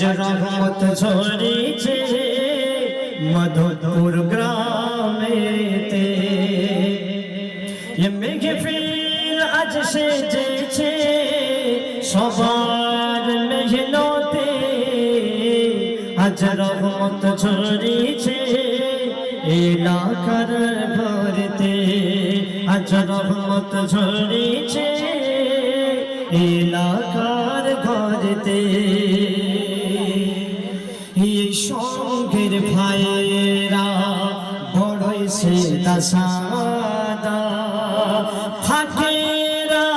রহমত ঝরেছে মধুপুর গ্রামেতে, মেঘে ফির আজ সেজেছে সবার মেহনতে। আজ রহমত ঝরেছে এলাকার ঘরেতে, আজ রহমত ঝরেছে এলাকার ঘরেতে। এই সঙ্গের ভাইয়েরা বড়ই সে দাসাদা, থাকেরা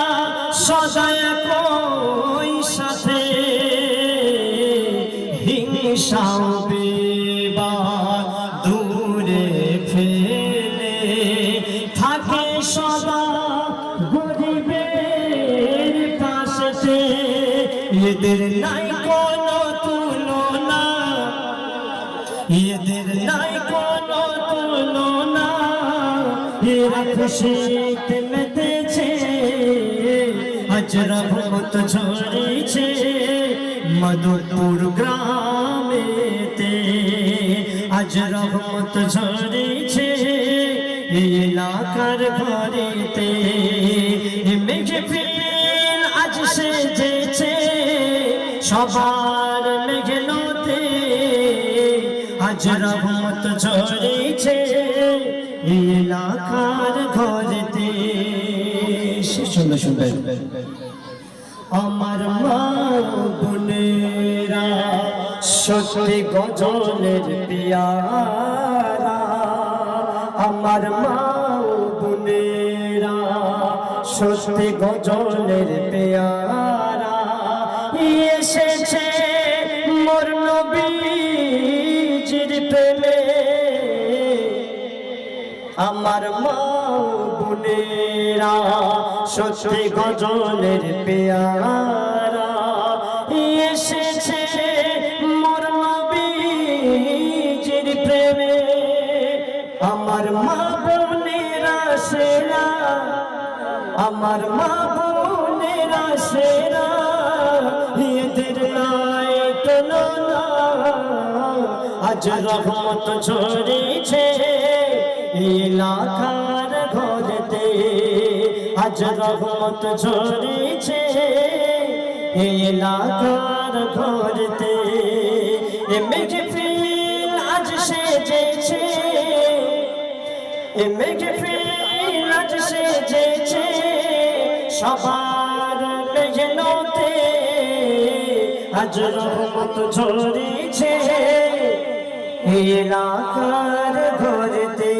সদায় কই সাথে, হিংসাও বিবাদ দূরে ফেলে থাকে সদা গরিবের পাশে। এদের নাই কোনো তুলনা, এদের নাই কোনো তুলনা, এরা খুশিতে মেতেছে। আজ রহমত ঝরেছে মধুপুর গ্রামেতে, আজ রহমত ঝরেছে এলাকার ঘরেতে। মেঘে ফির আজ সেজেছে সবার মেঘেলতে, আজ রহমত ঝরেছে এলাকার ঘরেতে। সুন্দর সুন্দর আমার মা বোনেরা সত্যি গজলের পিয়ারা, আমার মা বোনেরা সত্যি গজলের পিয়ারা। এসেছে মোর নবীজির প্রেমে, আমার মা বোনেরা সত্যি গজলের পেয়ারা। এসেছে মোর নবীজির প্রেমে, আমার মা বোনেরা সেরা, আমার মা বোনেরা সেরা। এদের নাই তুলনা, আজ রহমত ঝরেছে এলাকার ঘরেতে, আজ রহমত ঝরেছে এলাকার ঘরেতে। মেঘে ফির আজ সেজেছে, মেঘে ফির আজ সেজেছে সবার মেহনতে। আজ রহমত ঝরেছে এলাকার ঘরেতে।